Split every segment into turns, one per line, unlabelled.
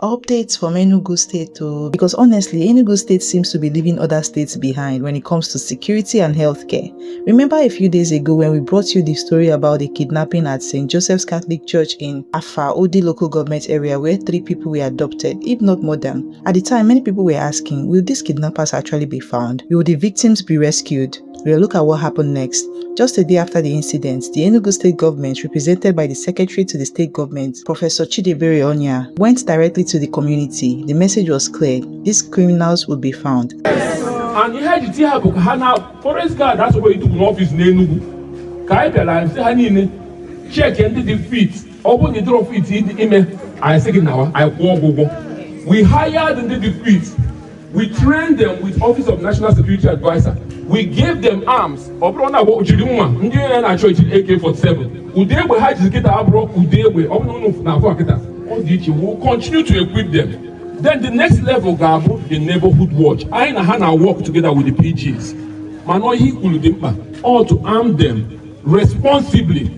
Updates from Enugu State too, because honestly, Enugu State seems to be leaving other states behind when it comes to security and healthcare. Remember a few days ago when we brought you the story about the kidnapping at St. Joseph's Catholic Church in Afa Odi local government area where 3 people were adopted, if not more than. At the time, many people were asking, will these kidnappers actually be found? Will the victims be rescued? We'll look at what happened next. Just a day after the incident, the Enugu State government, represented by the Secretary to the State Government, Professor Chidebere Onya, went directly to the community. The message was clear: these criminals would be found.
And you had to have a forest guard, that's what you do in office in Enugu. Kaibela, say, Hanine, check and defeat. Open the door of it in the email. I say, now, I walk. We hired in the defeat. We trained them with Office of National Security Advisor. We gave them arms. Obrona wo uchiduma. Ndiye na choice AK-47. Udewe haji kita abro udewe. Obrona na for kita. Odichi will continue to equip them. Then the next level gabo the neighborhood watch. I na hana work together with the PGs. Mano hi kuludimpa. All to arm them responsibly.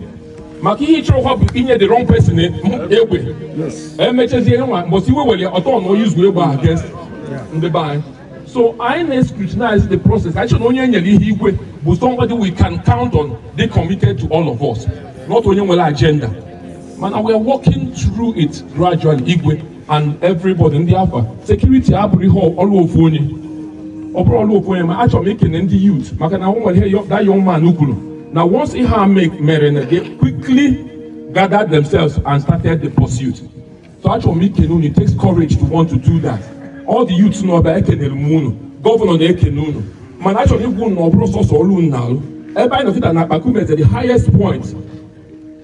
Maki hi choro hope inye the wrong person ewe. Yes. MHS yenwa mosiwe wele oton no use we against the buy. So I scrutinize the process. Actually, only but somebody we can count on. They committed to all of us, not only on agenda. Man, we are working through it gradually, and everybody in the alpha security. All over actually making the youth. That young man now once he make merene, they quickly gathered themselves and started the pursuit. So actually making it takes courage to want to do that. All the youths know about Ekenel Governor Ekenunu. Man, actually, you know process all now. Everybody knows that Nabakume is at the highest point.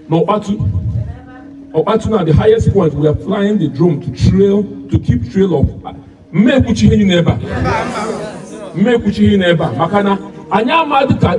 No, Obatu now the highest point. We are flying the drone to keep trail of Mekuchi neighbor. Makana.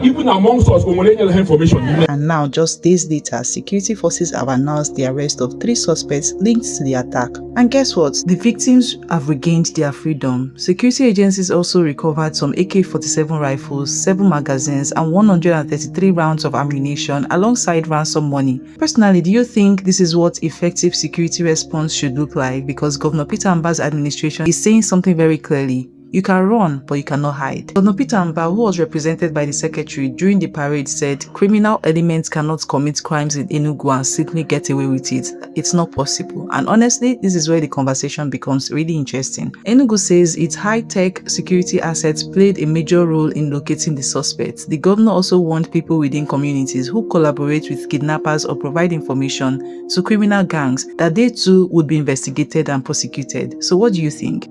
Even amongst us, information.
And now, just days later, security forces have announced the arrest of 3 suspects linked to the attack. And guess what? The victims have regained their freedom. Security agencies also recovered some AK-47 rifles, 7 magazines, and 133 rounds of ammunition alongside ransom money. Personally, do you think this is what effective security response should look like? Because Governor Peter Mbah's administration is saying something very clearly. You can run, but you cannot hide. Governor Peter Mbah, who was represented by the secretary during the parade, said criminal elements cannot commit crimes in Enugu and simply get away with it. It's not possible. And honestly, this is where the conversation becomes really interesting. Enugu says its high-tech security assets played a major role in locating the suspects. The governor also warned people within communities who collaborate with kidnappers or provide information to criminal gangs that they too would be investigated and prosecuted. So what do you think?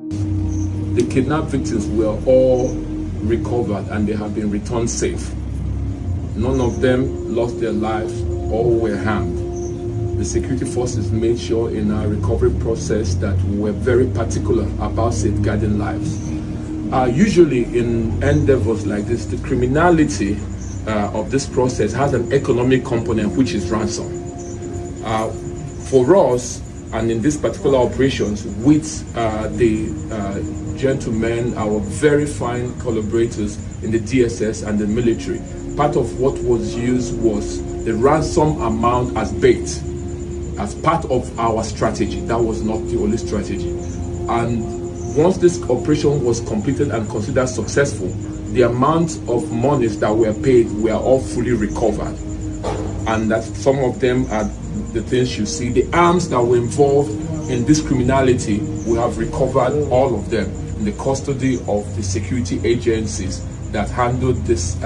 The kidnapped victims were all recovered and they have been returned safe. None of them lost their lives or were harmed. The security forces made sure in our recovery process that we were very particular about safeguarding lives. Usually in endeavors like this, the criminality of this process has an economic component, which is ransom. For us, and in these particular operations, with the gentlemen, our very fine collaborators in the DSS and the military, part of what was used was the ransom amount as bait, as part of our strategy. That was not the only strategy. And once this operation was completed and considered successful, the amount of monies that were paid were all fully recovered. And that some of them are the things you see. The arms that were involved in this criminality, we have recovered all of them in the custody of the security agencies that handled this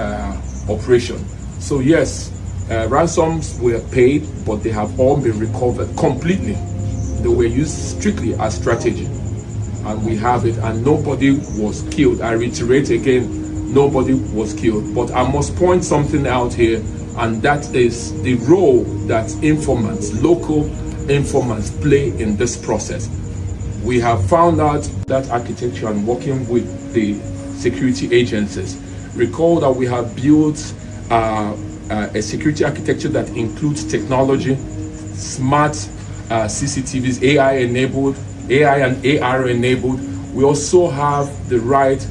operation. So yes, ransoms were paid, but they have all been recovered completely. They were used strictly as strategy, and we have it, and nobody was killed. I reiterate again, nobody was killed. But I must point something out here, and that is the role that informants, local informants, play in this process. We have found out that architecture and working with the security agencies. Recall that we have built a security architecture that includes technology, smart CCTVs, AI-enabled, AI and AR enabled. We also have the right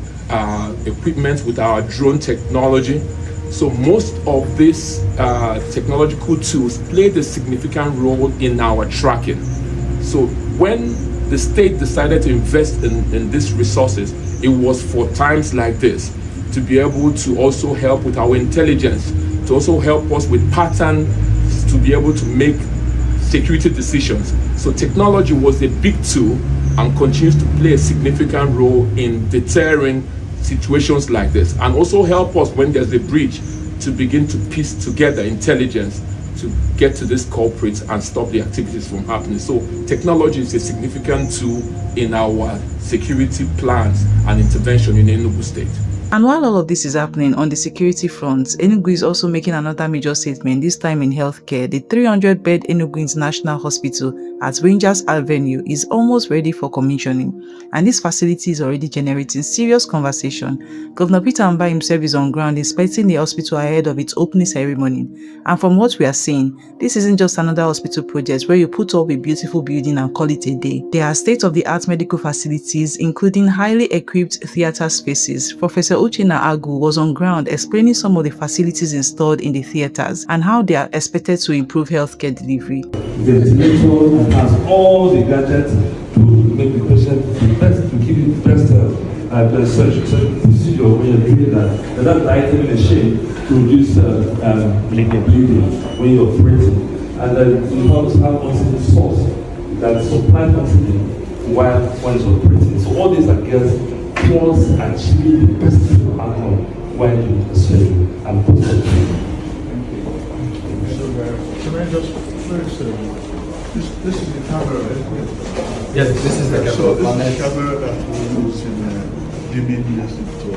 equipment with our drone technology. So most of these technological tools played a significant role in our tracking. So when the state decided to invest in these resources, it was for times like this, to be able to also help with our intelligence, to also help us with patterns, to be able to make security decisions. So technology was a big tool and continues to play a significant role in deterring situations like this, and also help us when there's a breach to begin to piece together intelligence to get to these culprits and stop the activities from happening. So technology is a significant tool in our security plans and intervention in Enugu State.
And while all of this is happening on the security front, Enugu is also making another major statement, this time in healthcare. The 300-bed Enugu International Hospital at Rangers Avenue is almost ready for commissioning, and this facility is already generating serious conversation. Governor Peter Mbah himself is on ground inspecting the hospital ahead of its opening ceremony. And from what we are seeing, this isn't just another hospital project where you put up a beautiful building and call it a day. There are state-of-the-art medical facilities, including highly equipped theatre spaces. Professor Uchenna Agu was on ground explaining some of the facilities installed in the theatres and how they are expected to improve healthcare delivery.
The ventilator has all the gadgets to make the patient the best, to give you the best procedure when you're doing that. And that's the item in the shape to reduce bleeding when you're operating. And then you also have oxygen source that supply oxygen while one is operating. So all these are geared towards achieving the best outcome while doing the surgery and post-surgery.
Can I just first, this is the camera, right?
Yes, this is the camera.
So this is the camera that we use in the main hospital.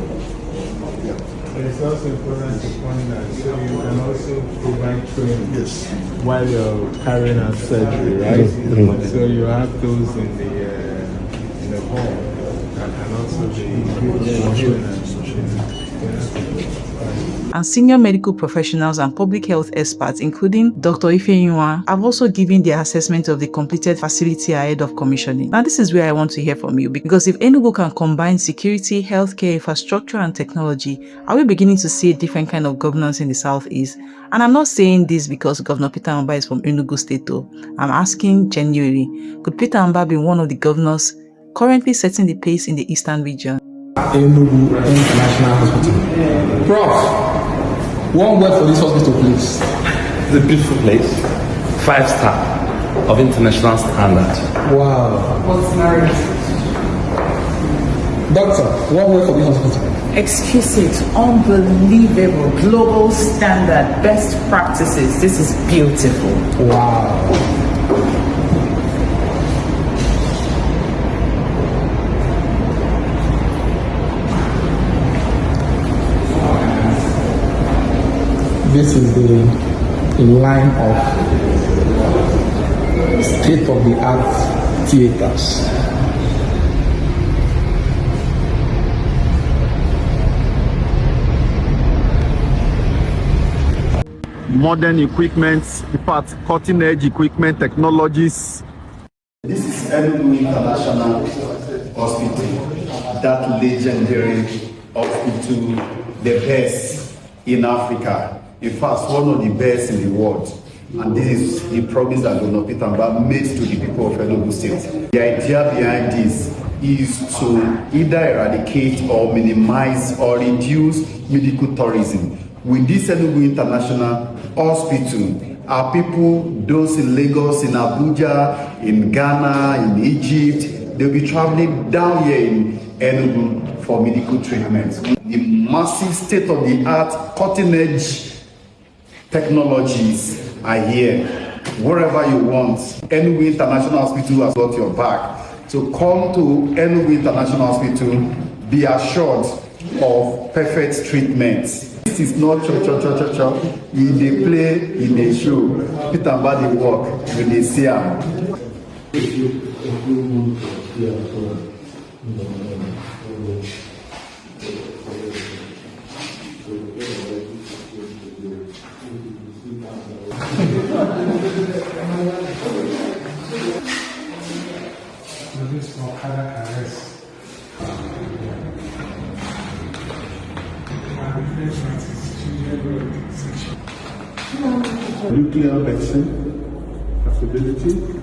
Yeah. It's also important to point out, so you can also provide training. Yes. While you're carrying out surgery, right? So you have those in the hall, and also the
And senior medical professionals and public health experts, including Dr. Ifeyinwa, have also given their assessment of the completed facility ahead of commissioning. Now, this is where I want to hear from you, because if Enugu can combine security, healthcare, infrastructure, and technology, are we beginning to see a different kind of governance in the Southeast? And I'm not saying this because Governor Peter Mbah is from Enugu State, though. I'm asking genuinely, could Peter Mbah be one of the governors currently setting the pace in the Eastern region?
Enugu International Hospital. Prof, one word for this hospital, please.
It's a beautiful place. 5-star of international standard.
Wow.
What's married?
Doctor, one word for this hospital.
Exquisite, unbelievable, global standard, best practices. This is beautiful.
Wow. This is the line of state-of-the-art theaters.
Modern equipment, in fact, cutting-edge equipment technologies.
This is Enugu International Hospital, that legendary hospital, the best in Africa. In fact, one of the best in the world. And this is the promise that Governor Peter Mbah made to the people of Enugu State. The idea behind this is to either eradicate or minimize or reduce medical tourism. With this Enugu International Hospital, our people, those in Lagos, in Abuja, in Ghana, in Egypt, they'll be traveling down here in Enugu for medical treatment. The massive state-of-the-art, cutting-edge technologies are here. Wherever you want, Enugu International Hospital has got your back. So come to Enugu International Hospital, be assured of perfect treatment. This is not cho. In the play, in the show, Peter Mbah dey work, when they see am. Nuclear medicine, affordability.